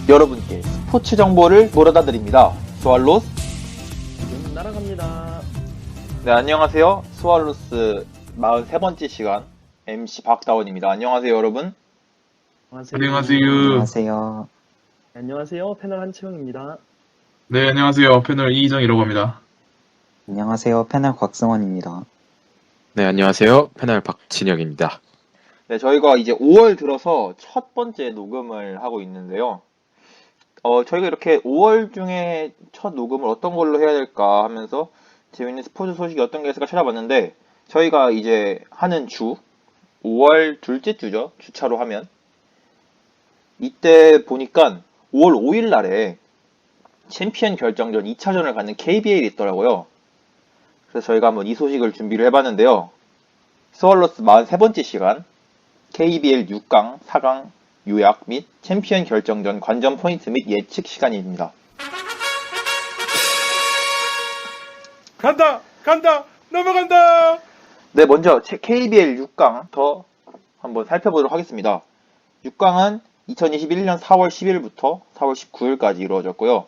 여러분께 스포츠 정보를 몰아다 드립니다. 스왈로스 지금 날아갑니다. 네, 안녕하세요. 스왈로스 43번째 시간 MC 박다원입니다. 안녕하세요, 여러분. 안녕하세요. 안녕하세요. 안녕하세요. 패널 한채영입니다. 네, 안녕하세요. 패널 이희정이라고 합니다. 안녕하세요. 패널 곽승원입니다. 네, 안녕하세요. 패널 박진혁입니다. 네, 저희가 이제 5월 들어서 첫 번째 녹음을 하고 있는데요. 저희가 이렇게 5월 중에 첫 녹음을 어떤 걸로 해야 될까 하면서 재밌는 스포츠 소식이 어떤 게 있을까 찾아봤는데, 저희가 이제 하는 주, 5월 둘째 주죠. 주차로 하면. 이때 보니까 5월 5일 날에 챔피언 결정전 2차전을 갖는 KBL이 있더라고요. 그래서 저희가 한번 이 소식을 준비를 해봤는데요. 스월로스 43번째 시간 KBL 6강, 4강 요약 및 챔피언 결정전 관전 포인트 및 예측 시간입니다. 간다! 넘어간다! 네, 먼저 KBL 6강 더 한번 살펴보도록 하겠습니다. 6강은 2021년 4월 10일부터 4월 19일까지 이루어졌고요.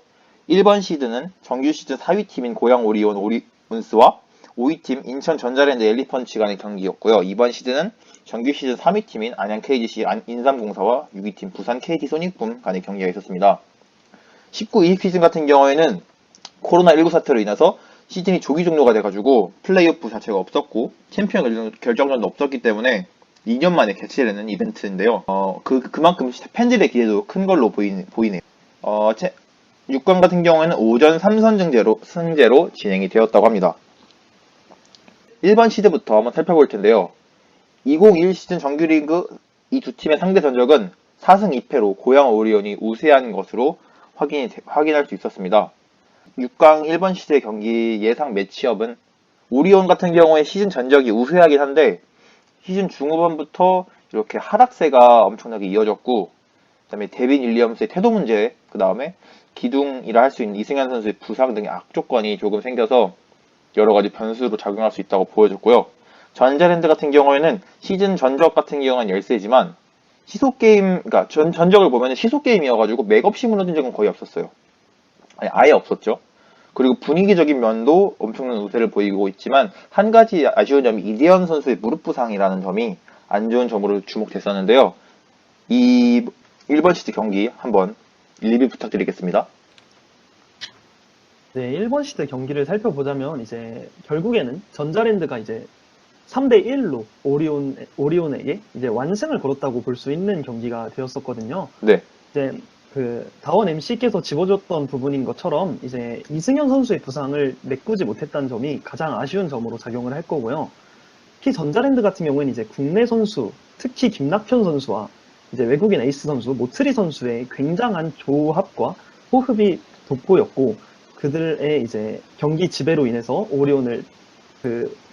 1번 시드는 정규 시즌 4위 팀인 고양 오리온 오리온스와 5위 팀 인천 전자랜드 엘리펀치 간의 경기였고요. 2번 시드는 정규 시즌 3위 팀인 안양 KGC 인삼공사와 6위 팀 부산 KT 소닉붐 간의 경기가 있었습니다. 19-20 시즌 같은 경우에는 코로나19 사태로 인해서 시즌이 조기 종료가 돼가지고 플레이오프 자체가 없었고 챔피언 결정전도 없었기 때문에 2년 만에 개최되는 이벤트인데요. 그만큼 팬들의 기대도 큰 걸로 보이네요. 6강 같은 경우에는 오전 3선승제로 승제로 진행이 되었다고 합니다. 1번 시드부터 한번 살펴볼 텐데요. 2021 시즌 정규리그 이 두 팀의 상대 전적은 4승 2패로 고양 오리온이 우세한 것으로 확인할 수 있었습니다. 6강 1번 시드의 경기 예상 매치업은 오리온 같은 경우에 시즌 전적이 우세하긴 한데 시즌 중후반부터 이렇게 하락세가 엄청나게 이어졌고, 그 다음에 데빈 윌리엄스의 태도 문제, 그 다음에 기둥이라 할 수 있는 이승현 선수의 부상 등의 악조건이 조금 생겨서 여러 가지 변수로 작용할 수 있다고 보여졌고요. 전자랜드 같은 경우에는 시즌 전적 같은 경우는 열세지만 시속 게임, 그러니까 전적을 보면 시속 게임이어가지고 맥없이 무너진 적은 거의 없었어요. 아니, 아예 없었죠. 그리고 분위기적인 면도 엄청난 우세를 보이고 있지만 한 가지 아쉬운 점이 이대현 선수의 무릎 부상이라는 점이 안 좋은 점으로 주목됐었는데요. 이 1번 시드 경기 한번 리뷰 부탁드리겠습니다. 네, 1번 시드 경기를 살펴보자면 이제 결국에는 전자랜드가 이제 3대1로 오리온에게 이제 완승을 걸었다고 볼 수 있는 경기가 되었었거든요. 네. 이제 그 다원 MC께서 짚어줬던 부분인 것처럼 이제 이승현 선수의 부상을 메꾸지 못했다는 점이 가장 아쉬운 점으로 작용을 할 거고요. 특히 전자랜드 같은 경우에는 이제 국내 선수, 특히 김낙현 선수와 이제 외국인 에이스 선수 모트리 선수의 굉장한 조합과 호흡이 돋보였고, 그들의 이제 경기 지배로 인해서 오리온을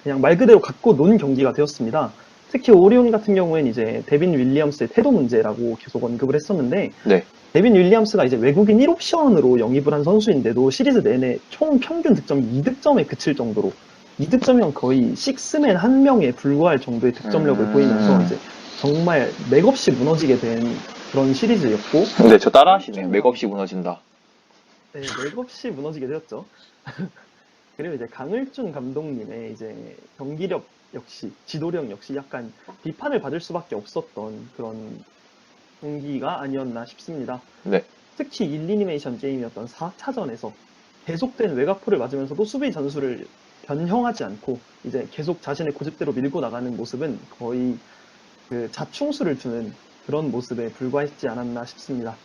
그냥 말 그대로 갖고 논 경기가 되었습니다. 특히 오리온 같은 경우에는 이제 데빈 윌리엄스의 태도 문제라고 계속 언급을 했었는데, 네. 데빈 윌리엄스가 이제 외국인 1옵션으로 영입을 한 선수인데도 시리즈 내내 총 평균 득점이 2득점에 그칠 정도로 2득점이면 거의 식스맨 한 명에 불과할 정도의 득점력을 보이면서 이제 정말 맥없이 무너지게 된 그런 시리즈였고. 네, 저 따라하시네요. 맥없이 무너진다. 네, 맥없이 무너지게 되었죠. 그리고 이제 강을준 감독님의 이제 경기력 역시, 지도력 역시 약간 비판을 받을 수밖에 없었던 그런 경기가 아니었나 싶습니다. 네. 특히 1애니메이션 게임이었던 4차전에서 계속된 외곽포를 맞으면서도 수비 전술을 변형하지 않고 이제 계속 자신의 고집대로 밀고 나가는 모습은 거의 그 자충수를 두는 그런 모습에 불과했지 않았나 싶습니다.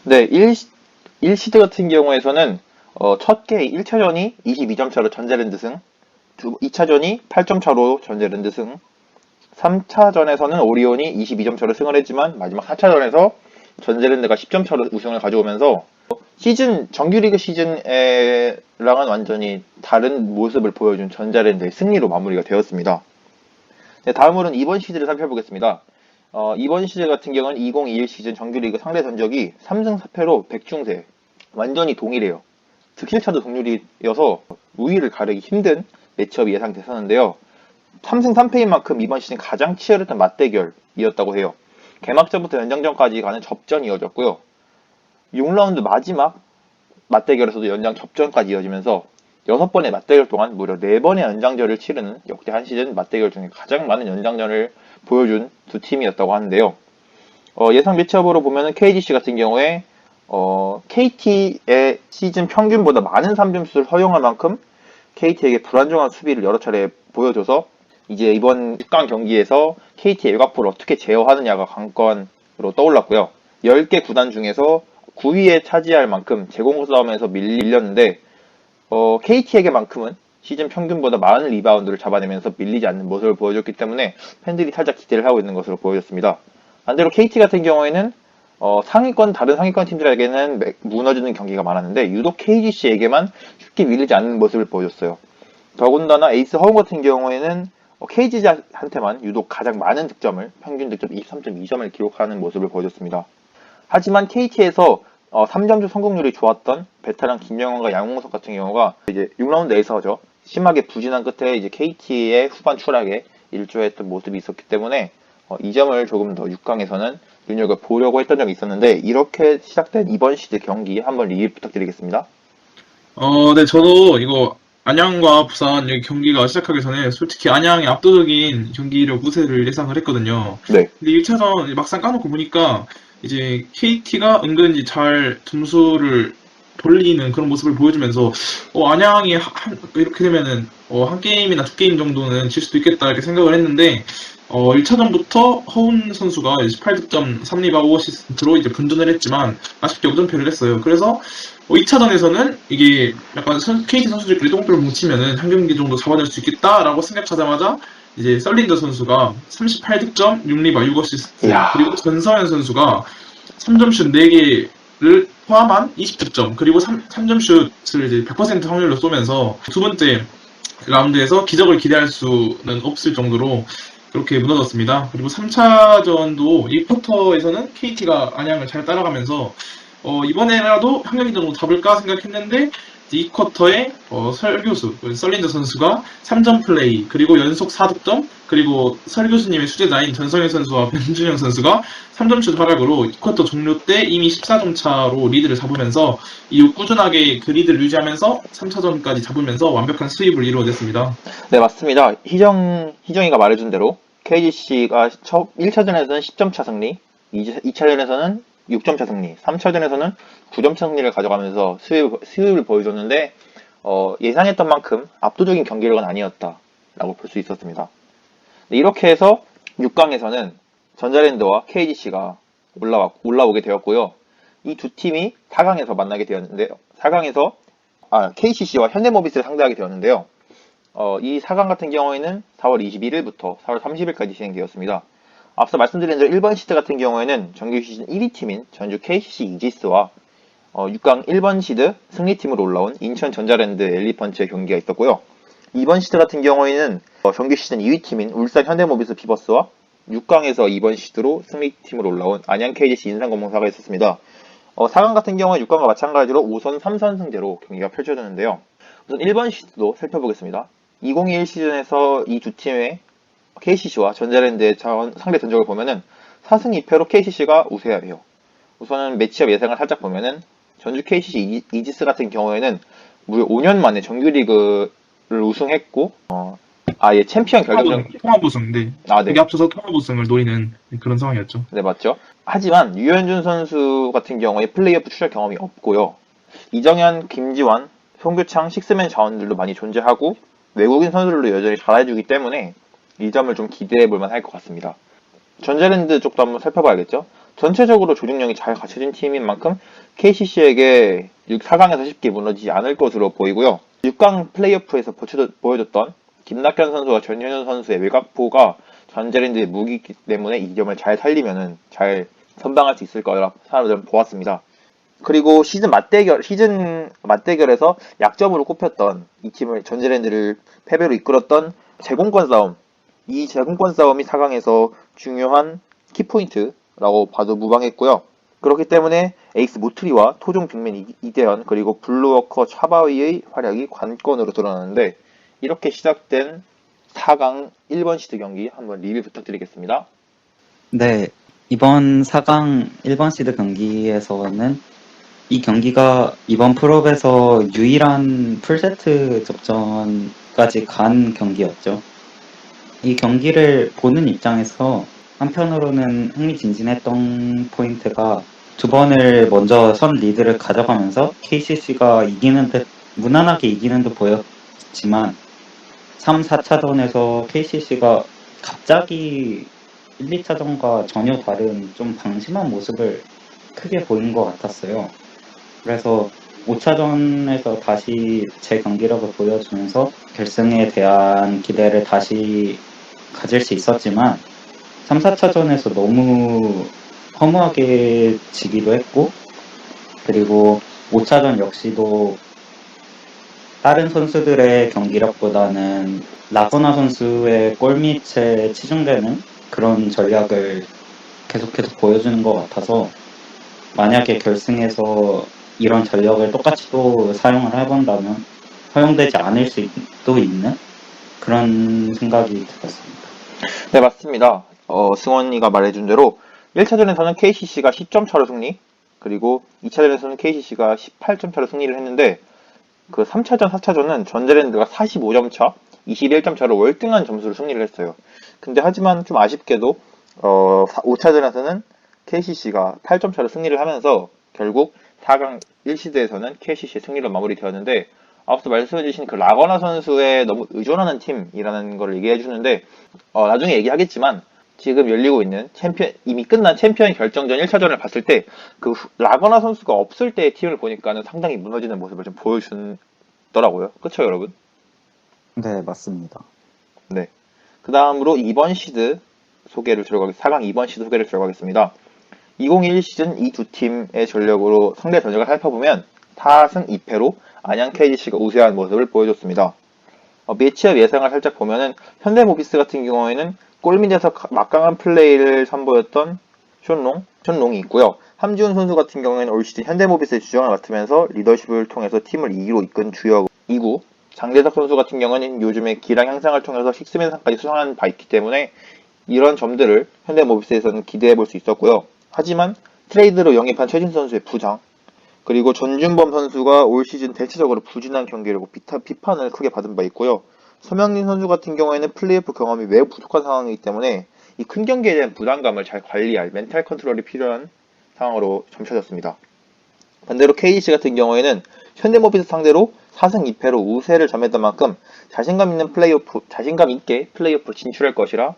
네, 1시드 같은 경우에서는 첫 개 1차전이 22점 차로 전자랜드 승, 2차전이 8점 차로 전자랜드 승, 3차전에서는 오리온이 22점 차로 승을 했지만 마지막 4차전에서 전자랜드가 10점 차로 우승을 가져오면서 정규리그 시즌랑은 완전히 다른 모습을 보여준 전자랜드의 승리로 마무리가 되었습니다. 네, 다음으로는 2번 시즌을 살펴보겠습니다. 2번 시즌 같은 경우는 2021 시즌 정규리그 상대 전적이 3승 4패로 백중세, 완전히 동일해요. 득실차도 동률이어서 우위를 가르기 힘든 매치업이 예상됐었는데요. 3승 3패인 만큼 이번 시즌 가장 치열했던 맞대결이었다고 해요. 개막전부터 연장전까지 가는 접전이 이어졌고요. 6라운드 마지막 맞대결에서도 연장 접전까지 이어지면서 6번의 맞대결 동안 무려 4번의 연장전을 치르는 역대 한 시즌 맞대결 중에 가장 많은 연장전을 보여준 두 팀이었다고 하는데요. 예상 매치업으로 보면은 KGC 같은 경우에 KT의 시즌 평균보다 많은 3점슛을 허용할 만큼 KT에게 불안정한 수비를 여러 차례 보여줘서 이제 이번 6강 경기에서 KT의 외곽포를 어떻게 제어하느냐가 관건으로 떠올랐고요. 10개 구단 중에서 9위에 차지할 만큼 제공 싸움에서 밀렸는데 KT에게만큼은 시즌 평균보다 많은 리바운드를 잡아내면서 밀리지 않는 모습을 보여줬기 때문에 팬들이 살짝 기대를 하고 있는 것으로 보여졌습니다. 반대로 KT 같은 경우에는 다른 상위권 팀들에게는 무너지는 경기가 많았는데 유독 KGC에게만 쉽게 밀리지 않는 모습을 보여줬어요. 더군다나 에이스 허웅 같은 경우에는 KGC한테만 유독 가장 많은 득점을, 평균 득점 23.2점을 기록하는 모습을 보여줬습니다. 하지만 KT에서 3점슛 성공률이 좋았던 베테랑 김영환과 양홍석 같은 경우가 이제 6라운드에서죠. 심하게 부진한 끝에 이제 KT의 후반 추락에 일조했던 모습이 있었기 때문에 이 점을 조금 더 6강에서는 눈여겨보려고 했던 점이 있었는데 이렇게 시작된 이번 시즌 경기 한번 리뷰 부탁드리겠습니다. 네, 저도 이거 안양과 부산 여기 경기가 시작하기 전에 솔직히 안양의 압도적인 경기력 우세를 예상을 했거든요. 네. 근데 1차전 막상 까놓고 보니까 이제 KT가 은근히 잘 점수를 돌리는 그런 모습을 보여주면서 안양이 이렇게 되면은 한 게임이나 두 게임 정도는 질 수도 있겠다 이렇게 생각을 했는데 1차전부터 허운 선수가 18득점 3리바우 5어시스트로 이제 분전을 했지만 아쉽게 무전패를 했어요. 그래서 2차전에서는 이게 약간 KT 선수들끼리 똥배를 뭉치면은 한 경기 정도 잡아낼 수 있겠다라고 생각하자마자 이제 썰린더 선수가 38득점 6리바 6어시스트 그리고 전서현 선수가 3점슛 4개를 포함한 20득점 그리고 3점슛을 이제 100% 확률로 쏘면서 두 번째 라운드에서 기적을 기대할 수는 없을 정도로 그렇게 무너졌습니다. 그리고 3차전도 이 쿼터에서는 KT가 안양을 잘 따라가면서 이번에라도 한 경기 정도 잡을까 생각했는데 이 쿼터에 설교수 썰린더 선수가 3점 플레이 그리고 연속 4득점 그리고 설교수님의 수제자인 전성현 선수와 변준영 선수가 3점슛 활약으로 이 쿼터 종료 때 이미 14점 차로 리드를 잡으면서 이후 꾸준하게 그 리드를 유지하면서 3차전까지 잡으면서 완벽한 수입을 이루어냈습니다. 네, 맞습니다. 희정이가 말해준 대로 KGC가 1차전에서는 10점 차 승리, 2차전에서는 6점 차 승리, 3차전에서는 9점 차 승리를 가져가면서 수입을 보여줬는데 예상했던 만큼 압도적인 경기력은 아니었다라고 볼 수 있었습니다. 네, 이렇게 해서 6강에서는 전자랜드와 KGC가 올라오게 되었고요. 이 두 팀이 4강에서 만나게 되었는데요. 4강에서 KCC와 현대모비스를 상대하게 되었는데요. 이 4강 같은 경우에는 4월 21일부터 4월 30일까지 진행되었습니다. 앞서 말씀드린 대로 1번 시드 같은 경우에는 정규 시즌 1위 팀인 전주 KCC 이지스와 6강 1번 시드 승리팀으로 올라온 인천 전자랜드 엘리펀츠의 경기가 있었고요. 2번 시드 같은 경우에는 정규 시즌 2위 팀인 울산 현대모비스 비버스와 6강에서 2번 시드로 승리팀으로 올라온 안양 KGC 인삼공사가 있었습니다. 4강 같은 경우는 6강과 마찬가지로 5선 3선승제로 경기가 펼쳐졌는데요. 우선 1번 시드도 살펴보겠습니다. 2021 시즌에서 이 두 팀의 KCC와 전자랜드의 상대 전적을 보면은 4승 2패로 KCC가 우세해요. 우선은 매치업 예상을 살짝 보면은 전주 KCC 이지스 같은 경우에는 무려 5년 만에 정규리그를 우승했고 아예 챔피언 결정전 통합 우승, 네. 네. 여기 앞서서 통합 우승을 노리는 그런 상황이었죠. 네, 맞죠. 하지만 유현준 선수 같은 경우에 플레이오프 출전 경험이 없고요. 이정현, 김지환, 송교창, 식스맨 자원들도 많이 존재하고 외국인 선수들도 여전히 잘해주기 때문에 이 점을 좀 기대해볼 만할 것 같습니다. 전자랜드 쪽도 한번 살펴봐야겠죠. 전체적으로 조직력이 잘 갖춰진 팀인 만큼 KCC에게 4강에서 쉽게 무너지지 않을 것으로 보이고요. 6강 플레이오프에서 보여줬던 김낙현 선수와 전현현 선수의 외곽포가 전자랜드의 무기이기 때문에 이 점을 잘 살리면은 잘 선방할 수 있을 거라 사람들은 보았습니다. 그리고 시즌 맞대결에서 약점으로 꼽혔던 이 팀을 전자랜드를 패배로 이끌었던 제공권 싸움. 이 제공권 싸움이 4강에서 중요한 키포인트라고 봐도 무방했고요. 그렇기 때문에 에이스 모트리와 토종 빅맨 이대현 그리고 블루워커 차바위의 활약이 관건으로 드러나는데 이렇게 시작된 4강 1번 시드 경기 한번 리뷰 부탁드리겠습니다. 네, 이번 4강 1번 시드 경기에서는 이 경기가 이번 풀업에서 유일한 풀세트 접전까지 간 경기였죠. 이 경기를 보는 입장에서 한편으로는 흥미진진했던 포인트가 두 번을 먼저 선 리드를 가져가면서 KCC가 이기는 듯 무난하게 이기는 듯 보였지만 3, 4차전에서 KCC가 갑자기 1, 2차전과 전혀 다른 좀 방심한 모습을 크게 보인 것 같았어요. 그래서 5차전에서 다시 제 경기력을 보여주면서 결승에 대한 기대를 다시 가질 수 있었지만 3, 4차전에서 너무 허무하게 지기도 했고 그리고 5차전 역시도 다른 선수들의 경기력보다는 라거나 선수의 골밑에 치중되는 그런 전략을 계속해서 보여주는 것 같아서 만약에 결승에서 이런 전략을 똑같이 또 사용을 해본다면 허용되지 않을 수도 있는 그런 생각이 들었습니다. 네, 맞습니다. 승원이가 말해준 대로 1차전에서는 KCC가 10점 차로 승리, 그리고 2차전에서는 KCC가 18점 차로 승리를 했는데 그 3차전, 4차전은 전자랜드가 45점 차, 21점 차로 월등한 점수로 승리를 했어요. 근데 하지만 좀 아쉽게도 5차전에서는 KCC가 8점 차로 승리를 하면서 결국 4강 1시드에서는 KCC의 승리로 마무리되었는데 앞서 말씀해주신 그 라거나 선수에 너무 의존하는 팀이라는 걸 얘기해 주는데 나중에 얘기하겠지만 지금 열리고 있는 이미 끝난 챔피언 결정전 1차전을 봤을 때 그 라거나 선수가 없을 때의 팀을 보니까는 상당히 무너지는 모습을 좀 보여주더라고요. 그쵸, 여러분? 네, 맞습니다. 네. 그 다음으로 2번 시드 소개를 들어가겠습니다. 4강 2번 시드 소개를 들어가겠습니다. 2021 시즌 이 두 팀의 전력으로 상대 전적을 살펴보면 4승 2패로 안양 KGC가 우세한 모습을 보여줬습니다. 매치업 예상을 살짝 보면은 현대모비스 같은 경우에는 골밑에서 막강한 플레이를 선보였던 션롱이 있고요. 함지훈 선수 같은 경우에는 올 시즌 현대모비스의 주장을 맡으면서 리더십을 통해서 팀을 2위로 이끈 주역 2구, 장대석 선수 같은 경우는 요즘에 기량 향상을 통해서 식스맨상까지 수상한 바 있기 때문에 이런 점들을 현대모비스에서는 기대해 볼 수 있었고요. 하지만 트레이드로 영입한 최진 선수의 부상, 그리고 전준범 선수가 올 시즌 대체적으로 부진한 경기력으로 비판을 크게 받은 바 있고요. 서명진 선수 같은 경우에는 플레이오프 경험이 매우 부족한 상황이기 때문에 이 큰 경기에 대한 부담감을 잘 관리할 멘탈 컨트롤이 필요한 상황으로 점쳐졌습니다. 반대로 KGC 같은 경우에는 현대모비스 상대로 4승 2패로 우세를 점했던 만큼 자신감 있게 플레이오프 진출할 것이라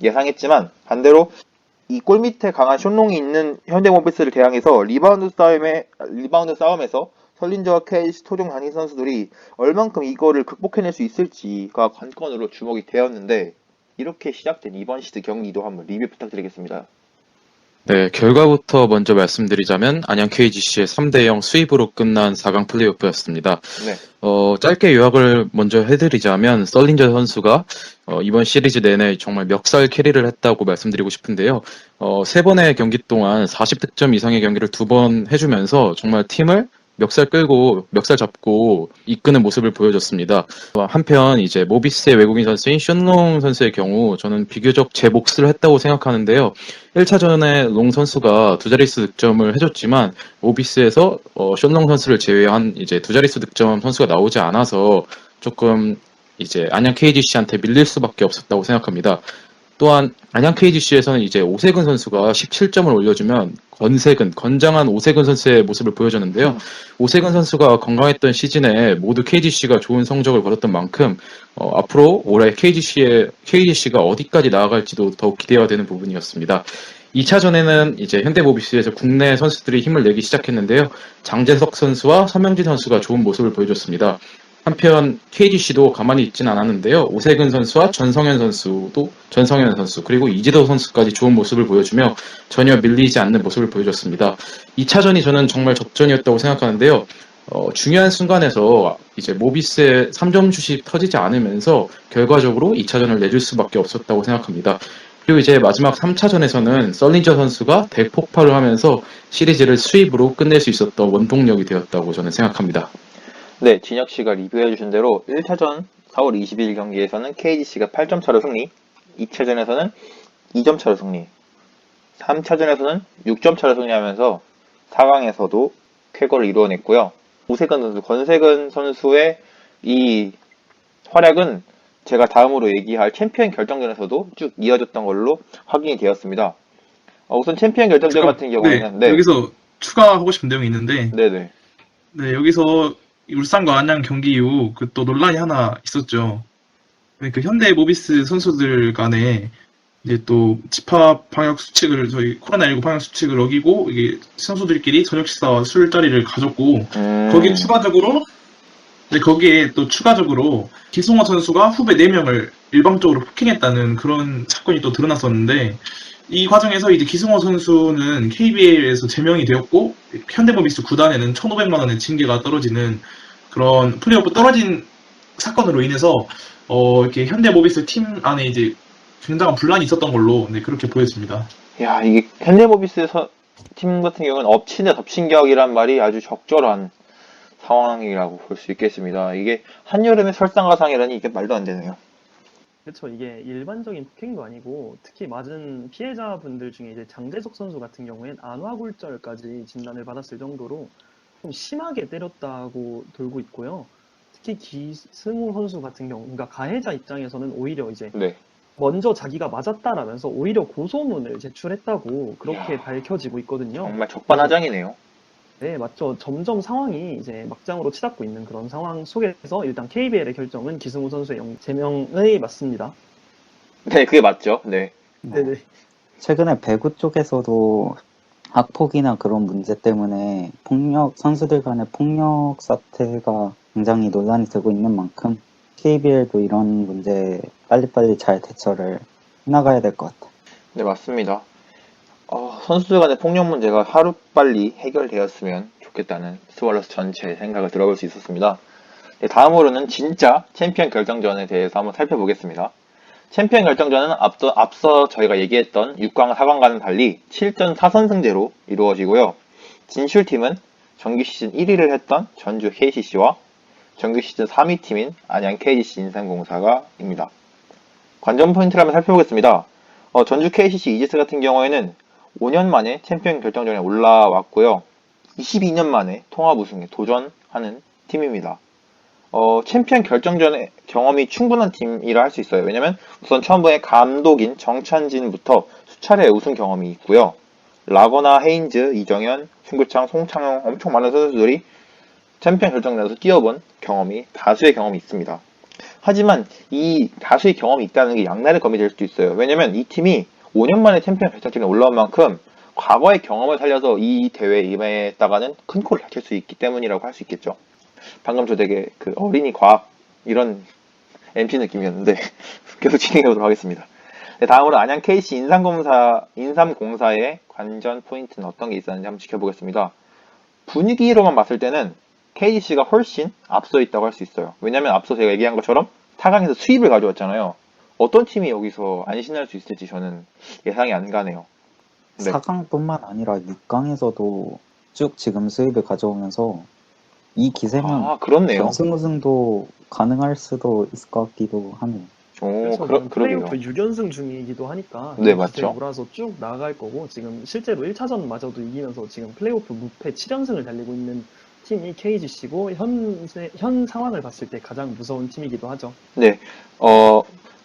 예상했지만 반대로 이 골밑에 강한 숏롱이 있는 현대모비스를 대항해서 리바운드 싸움에서 설린저와 KGC 토종 단위 선수들이 얼만큼 이거를 극복해낼 수 있을지가 관건으로 주목이 되었는데 이렇게 시작된 이번 시드 경기도 한번 리뷰 부탁드리겠습니다. 네, 결과부터 먼저 말씀드리자면 안양 KGC의 3대0 수입으로 끝난 4강 플레이오프였습니다. 네. 짧게 요약을 먼저 해드리자면 썰린저 선수가 이번 시리즈 내내 정말 멱살 캐리를 했다고 말씀드리고 싶은데요. 3번의 경기 동안 40득점 이상의 경기를 2번 해주면서 정말 팀을 멱살 잡고 이끄는 모습을 보여줬습니다. 한편 이제 모비스의 외국인 선수인 션롱 선수의 경우 저는 비교적 제 몫을 했다고 생각하는데요. 1차전에 롱 선수가 두 자릿수 득점을 해줬지만 모비스에서 션롱 선수를 제외한 이제 두 자릿수 득점 선수가 나오지 않아서 조금 이제 안양 KGC한테 밀릴 수밖에 없었다고 생각합니다. 또한 안양 KGC에서는 이제 오세근 선수가 17점을 올려주면 건장한 오세근 선수의 모습을 보여줬는데요. 오세근 선수가 건강했던 시즌에 모두 KGC가 좋은 성적을 거뒀던 만큼 앞으로 올해 KGC가 어디까지 나아갈지도 더욱 기대가 되는 부분이었습니다. 2차전에는 이제 현대모비스에서 국내 선수들이 힘을 내기 시작했는데요. 장재석 선수와 서명진 선수가 좋은 모습을 보여줬습니다. 한편 KGC도 가만히 있진 않았는데요. 오세근 선수와 전성현 선수 그리고 이재도 선수까지 좋은 모습을 보여주며 전혀 밀리지 않는 모습을 보여줬습니다. 2차전이 저는 정말 접전이었다고 생각하는데요. 중요한 순간에서 이제 모비스의 3점 슛이 터지지 않으면서 결과적으로 2차전을 내줄 수밖에 없었다고 생각합니다. 그리고 이제 마지막 3차전에서는 썰린저 선수가 대폭발을 하면서 시리즈를 수입으로 끝낼 수 있었던 원동력이 되었다고 저는 생각합니다. 네, 진혁 씨가 리뷰해 주신 대로 1차전 4월 22일 경기에서는 KGC가 8점 차로 승리, 2차전에서는 2점 차로 승리. 3차전에서는 6점 차를 승리하면서 4강에서도 쾌거를 이루어냈고요. 오세근 선수, 권세근 선수의 이 활약은 제가 다음으로 얘기할 챔피언 결정전에서도 쭉 이어졌던 걸로 확인이 되었습니다. 우선 챔피언 결정전 같은 경우에는 네, 여기서 추가하고 싶은 내용이 있는데, 네네. 네, 여기서 이 울산과 안양 경기 이후 그 또 논란이 하나 있었죠. 네, 그 현대 모비스 선수들 간에 이제 또 집합 방역 수칙을 저희 코로나19 방역 수칙을 어기고 이게 선수들끼리 저녁 식사와 술자리를 가졌고 거기에 추가적으로 네, 거기에 또 추가적으로 기승호 선수가 후배 4명을 일방적으로 폭행했다는 그런 사건이 또 드러났었는데 이 과정에서 이제 기승호 선수는 KBL에서 제명이 되었고 현대모비스 구단에는 1,500만 원의 징계가 떨어지는 그런 플레이오프 떨어진 사건으로 인해서 이렇게 현대모비스 팀 안에 이제 굉장한 분란이 있었던 걸로 네, 그렇게 보여집니다. 야, 이게 현대모비스 팀 같은 경우는 엎친 데 덮친 격이란 말이 아주 적절한 상황이라고 볼 수 있겠습니다. 이게 한여름에 설상가상이라니 이게 말도 안 되네요. 그렇죠. 이게 일반적인 폭행도 아니고 특히 맞은 피해자분들 중에 이제 장재석 선수 같은 경우엔 안화골절까지 진단을 받았을 정도로 좀 심하게 때렸다고 돌고 있고요. 특히 기승우 선수 같은 경우, 그러니까 가해자 입장에서는 오히려 이제 네. 먼저 자기가 맞았다라면서 오히려 고소문을 제출했다고 그렇게 밝혀지고 있거든요. 정말 적반하장이네요. 네, 맞죠. 점점 상황이 이제 막장으로 치닫고 있는 그런 상황 속에서 일단 KBL의 결정은 기승우 선수의 제명의 맞습니다. 네, 그게 맞죠. 네. 네네. 최근에 배구 쪽에서도 학폭이나 그런 문제 때문에 선수들 간의 폭력 사태가 굉장히 논란이 되고 있는 만큼 KBL도 이런 문제에 빨리빨리 잘 대처를 해나가야 될 것 같아요. 네, 맞습니다. 선수들 간의 폭력 문제가 하루빨리 해결되었으면 좋겠다는 스왈로스 전체의 생각을 들어볼 수 있었습니다. 네, 다음으로는 진짜 챔피언 결정전에 대해서 한번 살펴보겠습니다. 챔피언 결정전은 앞서 저희가 얘기했던 6강, 4강과는 달리 7전 4선승제로 이루어지고요. 진출팀은 정규 시즌 1위를 했던 전주 KCC와 정규 시즌 3위 팀인 안양 KGC 인삼공사가입니다. 관전 포인트를 한번 살펴보겠습니다. 전주 KCC 이지스 같은 경우에는 5년 만에 챔피언 결정전에 올라왔고요. 22년 만에 통합 우승에 도전하는 팀입니다. 챔피언 결정전의 경험이 충분한 팀이라 할 수 있어요. 왜냐면 우선 처음에 감독인 정찬진부터 수차례 우승 경험이 있고요. 라거나, 헤인즈, 이정현, 송교창, 송창용 엄청 많은 선수들이 챔피언 결정전에서 뛰어본 다수의 경험이 있습니다. 하지만 이 다수의 경험이 있다는 게 양날의 검이 될 수도 있어요. 왜냐면 이 팀이 5년 만에 챔피언 결정전에 올라온 만큼 과거의 경험을 살려서 이 대회에 임했다가는 큰 코를 다칠 수 있기 때문이라고 할 수 있겠죠. 방금 저 되게 그 어린이 과학 이런 MC 느낌이었는데 계속 진행해 보도록 하겠습니다. 네, 다음으로 안양 KC 인삼공사의 관전 포인트는 어떤 게 있었는지 한번 지켜보겠습니다. 분위기로만 봤을 때는 KGC가 훨씬 앞서 있다고 할 수 있어요. 왜냐면 앞서 제가 얘기한 것처럼 4강에서 수입을 가져왔잖아요. 어떤 팀이 여기서 안신할 수 있을지 저는 예상이 안 가네요. 네. 4강뿐만 아니라 6강에서도 쭉 지금 수입을 가져오면서 이 기세면 그렇네요. 결승 우승도 가능할 수도 있을 것 같기도 하네요. 그래서 그러게요. 플레이오프 6연승 중이기도 하니까 네, 맞죠. 몰아서 쭉 나아갈 거고 지금 실제로 1차전마저도 이기면서 지금 플레이오프 무패 7연승을 달리고 있는 팀이 KGC고 현 상황을 봤을 때 가장 무서운 팀이기도 하죠. 네,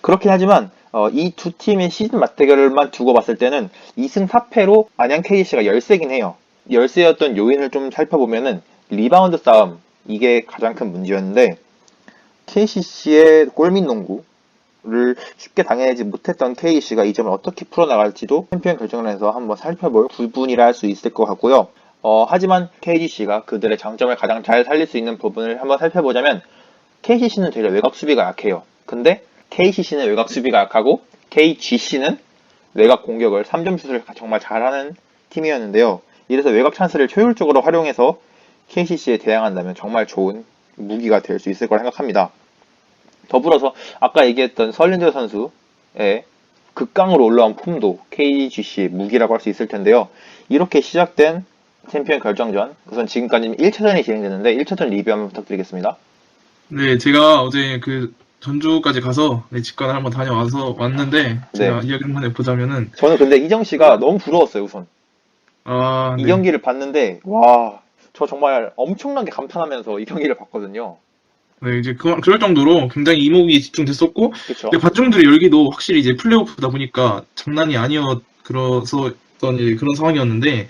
그렇긴 하지만 이 두 팀의 시즌 맞대결만 두고 봤을 때는 2승 4패로 안양 KGC가 열세긴 해요. 열세였던 요인을 좀 살펴보면은 리바운드 싸움, 이게 가장 큰 문제였는데 KCC의 골밑 농구를 쉽게 당해내지 못했던 KCC가 이 점을 어떻게 풀어나갈지도 챔피언 결정전에서 한번 살펴볼 부분이라 할 수 있을 것 같고요. 하지만 KGC가 그들의 장점을 가장 잘 살릴 수 있는 부분을 한번 살펴보자면 KCC는 되려 외곽 수비가 약해요. 근데 KCC는 외곽 수비가 약하고 KGC는 외곽 공격을 3점 슛을 정말 잘하는 팀이었는데요. 이래서 외곽 찬스를 효율적으로 활용해서 KCC에 대항한다면 정말 좋은 무기가 될 수 있을 거라 생각합니다. 더불어서 아까 얘기했던 설린저 선수의 극강으로 올라온 폼도 KGC의 무기라고 할 수 있을 텐데요. 이렇게 시작된 챔피언 결정전, 우선 지금까지 1차전이 진행되는데 1차전 리뷰 한번 부탁드리겠습니다. 네, 제가 어제 그 전주까지 가서 네, 직관을 한번 다녀와서 왔는데 제가 이야기 한번 해보자면은 저는 근데 이정 씨가 너무 부러웠어요, 우선. 이 네. 경기를 봤는데, 와, 저 정말 엄청나게 감탄하면서 이 경기를 봤거든요. 네, 이제 그럴 정도로 굉장히 이목이 집중됐었고, 그쵸? 관중들의 열기도 확실히 이제 플레이오프다 보니까 장난이 그런 상황이었는데,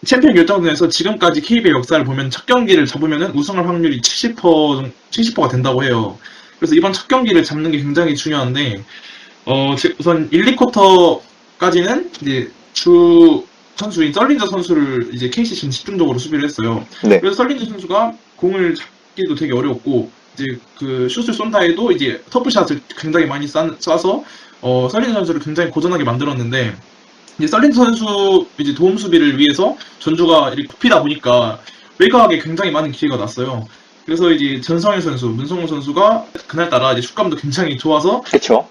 챔피언 결정전에서 지금까지 KBL 역사를 보면 첫 경기를 잡으면 우승할 확률이 70%가 된다고 해요. 그래서 이번 첫 경기를 잡는 게 굉장히 중요한데, 우선 1, 2쿼터까지는 이제 주 선수인 썰린저 선수를 이제 KCC는 집중적으로 수비를 했어요. 네. 그래서 썰린저 선수가 공을 잡기도 되게 어려웠고, 이제 그 슛을 쏜다 해도 이제 터프샷을 굉장히 많이 쏴서, 썰린저 선수를 굉장히 고전하게 만들었는데, 이제 썰린저 선수 이제 도움 수비를 위해서 전주가 이렇게 굽히다 보니까 외곽에 굉장히 많은 기회가 났어요. 그래서 이제 전성현 선수, 문성호 선수가 그날따라 이제 슛감도 굉장히 좋아서 그쵸?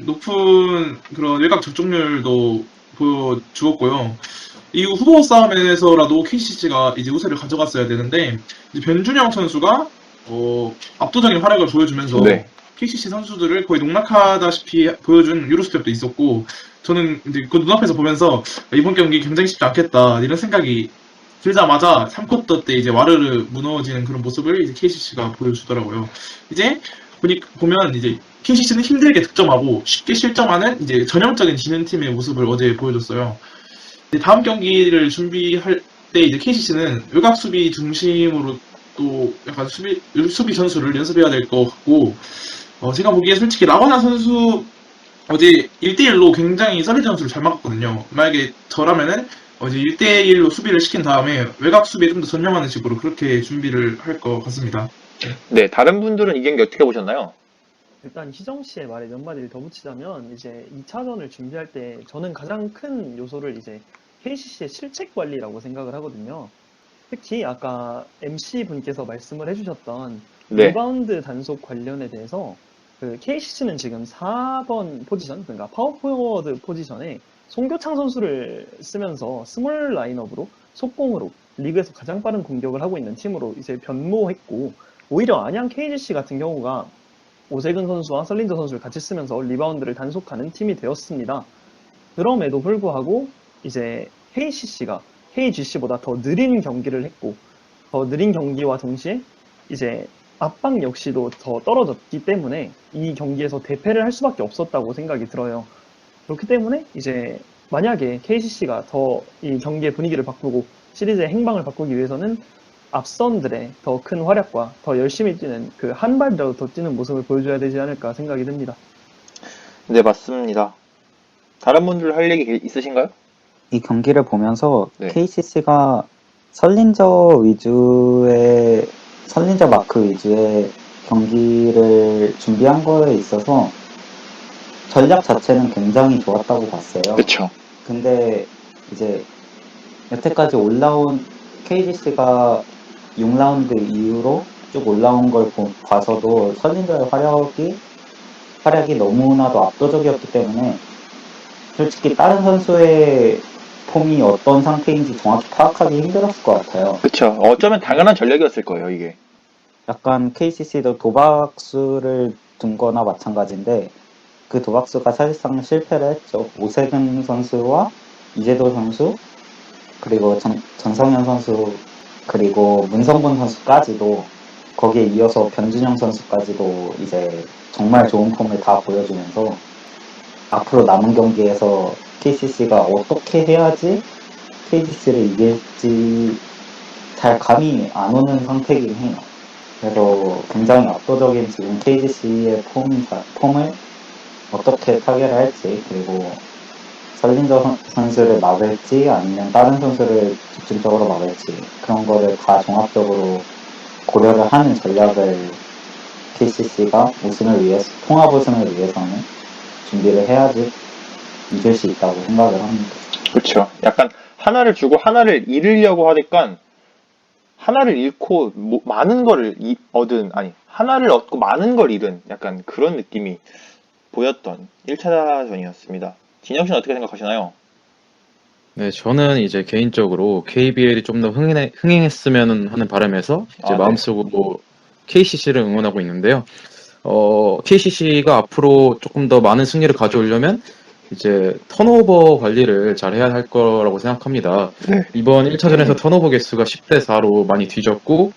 높은 그런 외곽 적중률도 보여주었고요. 이후 후보 싸움에서라도 KCC가 이제 우세를 가져갔어야 되는데 이제 변준영 선수가 압도적인 활약을 보여주면서 네. KCC 선수들을 거의 농락하다시피 보여준 유로스텝도 있었고 저는 이제 그 눈앞에서 보면서 이번 경기 굉장히 쉽지 않겠다 이런 생각이 들자마자 3쿼터 때 이제 와르르 무너지는 그런 모습을 이제 KCC가 보여주더라고요. 이제 보면 이제 KCC는 힘들게 득점하고 쉽게 실점하는 이제 전형적인 지는 팀의 모습을 어제 보여줬어요. 이제 다음 경기를 준비할 때 이제 KCC는 외곽 수비 중심으로 또 약간 수비 전술을 연습해야 될 것 같고, 제가 보기에 솔직히 라바나 선수 어제 1대1로 굉장히 썰리 전술을 잘 막았거든요. 만약에 저라면은 어제 1대1로 수비를 시킨 다음에 외곽 수비에 좀 더 전념하는 식으로 그렇게 준비를 할 것 같습니다. 네, 다른 분들은 이 경기 어떻게 보셨나요? 일단 희정 씨의 말에 몇 마디를 덧붙이자면 이제 2차전을 준비할 때 저는 가장 큰 요소를 이제 KCC의 실책 관리라고 생각을 하거든요. 특히 아까 MC 분께서 말씀을 해주셨던 네. 리바운드 단속 관련에 대해서 그 KCC는 지금 4번 포지션, 그러니까 파워포워드 포지션에 송교창 선수를 쓰면서 스몰 라인업으로 속공으로 리그에서 가장 빠른 공격을 하고 있는 팀으로 이제 변모했고, 오히려 안양 KGC 같은 경우가 오세근 선수와 설린저 선수를 같이 쓰면서 리바운드를 단속하는 팀이 되었습니다. 그럼에도 불구하고 이제 KGC보다 더 느린 경기를 했고, 더 느린 경기와 동시에 이제 압박 역시도 더 떨어졌기 때문에 이 경기에서 대패를 할 수밖에 없었다고 생각이 들어요. 그렇기 때문에 이제 만약에 KCC가 더 이 경기의 분위기를 바꾸고 시리즈의 행방을 바꾸기 위해서는 앞선들의 더 큰 활약과 더 열심히 뛰는 그 한 발이라도 더 뛰는 모습을 보여줘야 되지 않을까 생각이 듭니다. 네, 맞습니다. 다른 분들 할 얘기 있으신가요? 이 경기를 보면서 네. KCC가 설린저 마크 위주의 경기를 준비한 거에 있어서 전략 자체는 굉장히 좋았다고 봤어요. 그쵸. 근데 이제 여태까지 올라온 KGC가 6라운드 이후로 쭉 올라온 걸 봐서도 설린저의 활약이 너무나도 압도적이었기 때문에 솔직히 다른 선수의 폼이 어떤 상태인지 정확히 파악하기 힘들었을 것 같아요. 그쵸. 어쩌면 당연한 전략이었을 거예요, 이게. 약간 KCC도 도박수를 둔 거나 마찬가지인데 그 도박수가 사실상 실패를 했죠. 오세근 선수와 이재도 선수, 그리고 전성현 선수, 그리고 문성곤 선수까지도, 거기에 이어서 변준영 선수까지도 이제 정말 좋은 폼을 다 보여주면서 앞으로 남은 경기에서 KCC가 어떻게 해야지 KGC를 이길지 잘 감이 안 오는 상태이긴 해요. 그래서 굉장히 압도적인 지금 KGC의 폼을 어떻게 타결할지, 그리고 설린저 선수를 막을지 아니면 다른 선수를 집중적으로 막을지, 그런 거를 다 종합적으로 고려를 하는 전략을 KCC가 통합 우승을 위해서는 준비를 해야지 이길 수 있다고 생각을 합니다. 그쵸. 약간 하나를 주고 하나를 잃으려고 하니까 하나를 잃고 많은 거를 하나를 얻고 많은 걸 잃은 약간 그런 느낌이 보였던 1차전이었습니다. 진영 씨는 어떻게 생각하시나요? 네, 저는 이제 개인적으로 KBL이 좀 더 흥행했으면 하는 바람에서 이제 네. 마음속으로 KCC를 응원하고 있는데요. KCC가 앞으로 조금 더 많은 승리를 가져오려면 이제 턴오버 관리를 잘 해야 할 거라고 생각합니다. 네. 이번 1차전에서 턴오버 개수가 10대 4로 많이 뒤졌고,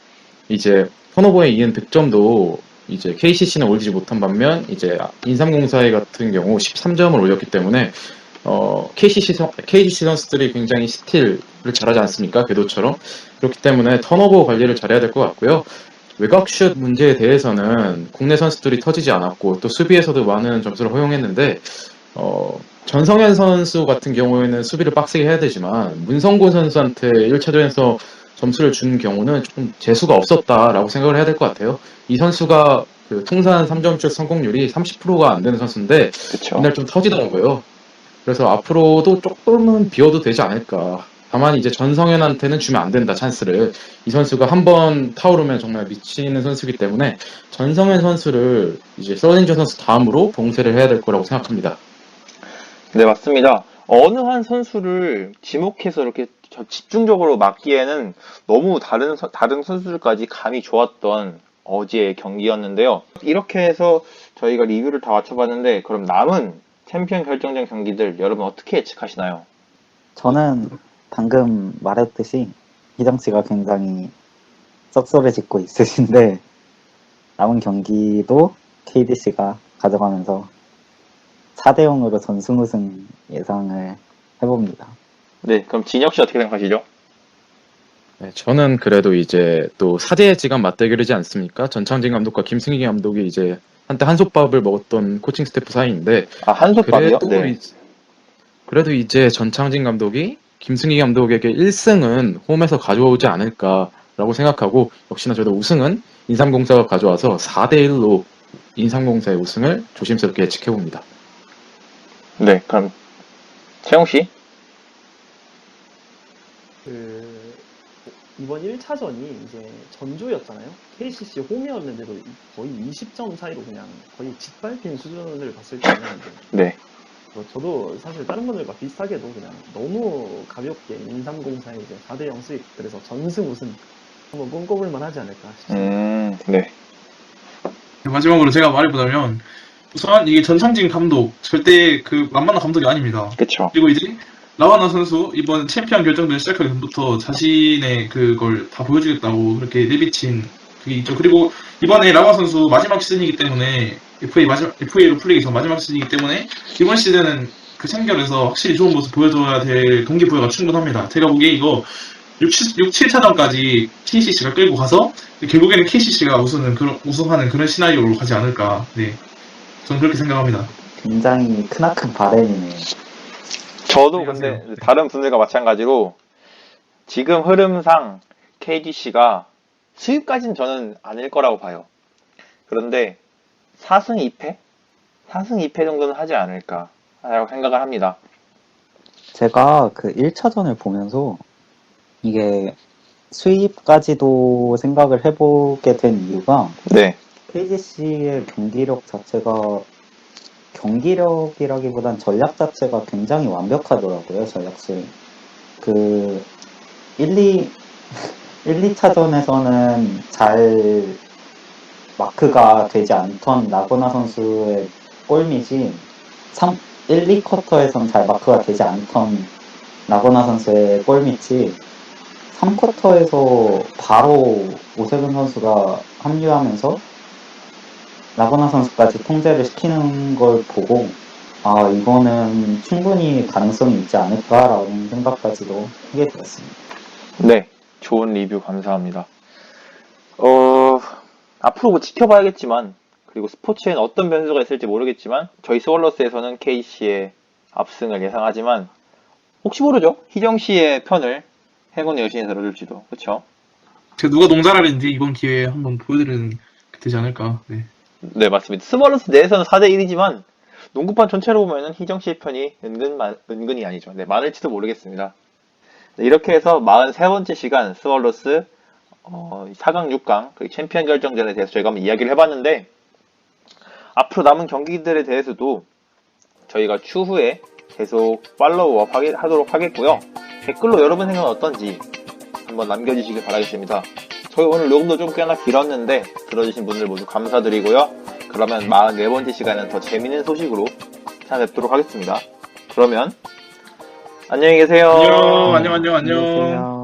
이제 턴오버에 이은 득점도 이제 KCC는 올리지 못한 반면 이제 인삼공사의 같은 경우 13점을 올렸기 때문에 KCC 선수들이 굉장히 스틸을 잘하지 않습니까? 궤도처럼. 그렇기 때문에 턴오버 관리를 잘해야 될 것 같고요. 외곽슛 문제에 대해서는 국내 선수들이 터지지 않았고 또 수비에서도 많은 점수를 허용했는데 전성현 선수 같은 경우에는 수비를 빡세게 해야 되지만 문성곤 선수한테 1차전에서 점수를 준 경우는 조금 재수가 없었다라고 생각을 해야 될 것 같아요. 이 선수가 그 통산 3점슛 성공률이 30%가 안 되는 선수인데 그쵸. 이날 좀 터지더라고요. 그래서 앞으로도 조금은 비워도 되지 않을까. 다만 이제 전성현한테는 주면 안 된다, 찬스를. 이 선수가 한번 타오르면 정말 미치는 선수이기 때문에 전성현 선수를 이제 서든저 선수 다음으로 봉쇄를 해야 될 거라고 생각합니다. 네, 맞습니다. 어느 한 선수를 지목해서 이렇게 집중적으로 막기에는 너무 다른 선수들까지 감이 좋았던 어제의 경기였는데요. 이렇게 해서 저희가 리뷰를 다 마쳐봤는데, 그럼 남은 챔피언 결정전 경기들 여러분 어떻게 예측하시나요? 저는 방금 말했듯이 희정 씨가 굉장히 섭섭해짓고 있으신데 남은 경기도 KDC가 가져가면서 4대0으로 전승 우승 예상을 해봅니다. 네, 그럼 진혁 씨 어떻게 생각하시죠? 네, 저는 그래도 이제 또 사제의 지간 맞대결이지 않습니까? 전창진 감독과 김승희 감독이 이제 한때 한솥밥을 먹었던 코칭 스태프 사이인데 한솥밥이요? 네. 그래도 이제 전창진 감독이 김승희 감독에게 1승은 홈에서 가져오지 않을까라고 생각하고 역시나 저도 우승은 인삼공사가 가져와서 4대1로 인삼공사의 우승을 조심스럽게 예측해봅니다. 네, 그럼 채용 씨? 이번 1차전이 이제 전주였잖아요. KCC 홈이었는데도 거의 20점 차이로 그냥 거의 짓밟힌 수준을 봤을 때는 네. 저도 사실 다른 분들과 비슷하게도 그냥 너무 가볍게 인삼공사의 이제 4대0 수익, 그래서 전승 우승 한번 꿈꿔볼만 하지 않을까 싶습니다. 네. 마지막으로 제가 말해보자면 우선 이게 전창진 감독 절대 그 만만한 감독이 아닙니다. 그쵸. 그리고 이제 라와나 선수 이번 챔피언 결정전 시작하기 전부터 자신의 그걸 다 보여주겠다고 그렇게 내비친 그게 있죠. 그리고 이번에 라와 선수 마지막 시즌이기 때문에 FA로 풀리기 전 마지막 시즌이기 때문에 이번 시즌은 그 챔결에서 확실히 좋은 모습 보여줘야 될 동기부여가 충분합니다. 제가 보기에 이거 6, 7차전까지 KCC가 끌고 가서 결국에는 KCC가 우승하는 그런 시나리오로 가지 않을까. 네, 저는 그렇게 생각합니다. 굉장히 크나큰 바램이네요. 저도 네, 근데 하세요. 다른 분들과 마찬가지로 지금 흐름상 KDC가 수입까지는 저는 아닐 거라고 봐요. 그런데 4승 2패? 4승 2패 정도는 하지 않을까 라고 생각을 합니다. 제가 그 1차전을 보면서 이게 수입까지도 생각을 해보게 된 이유가 네. KGC의 경기력 자체가 경기력이라기보단 전략 자체가 굉장히 완벽하더라고요. 전략술이. 그 1, 2차전에서는 잘 마크가 되지 않던 라고나 선수의 골밑이 1, 2쿼터에선 잘 마크가 되지 않던 라고나 선수의 골밑이 3쿼터에서 바로 오세근 선수가 합류하면서 라고나 선수까지 통제를 시키는 걸 보고 아 이거는 충분히 가능성이 있지 않을까라는 생각까지도 하게 되었습니다. 네. 좋은 리뷰 감사합니다. 앞으로 뭐 지켜봐야겠지만, 그리고 스포츠에는 어떤 변수가 있을지 모르겠지만, 저희 스월러스에서는 KC의 압승을 예상하지만, 혹시 모르죠? 희정 씨의 편을 행운의 여신이 들어줄지도. 그쵸? 제가 누가 농자라는지 이번 기회에 한번 보여드리는 게 되지 않을까. 네. 네, 맞습니다. 스월러스 내에서는 4대1이지만, 농구판 전체로 보면은 희정 씨의 편이 은근히 아니죠. 네, 많을지도 모르겠습니다. 네, 이렇게 해서 43번째 시간 스월러스 4강, 6강, 그리고 챔피언 결정전에 대해서 저희가 한번 이야기를 해봤는데, 앞으로 남은 경기들에 대해서도 저희가 추후에 계속 팔로우업 하도록 하겠고요. 댓글로 여러분 생각은 어떤지 한번 남겨주시길 바라겠습니다. 저희 오늘 녹음도 좀 꽤나 길었는데 들어주신 분들 모두 감사드리고요. 그러면 44번째 시간은 더 재밌는 소식으로 찾아뵙도록 하겠습니다. 그러면 안녕히 계세요. 안녕. 안녕히 계세요.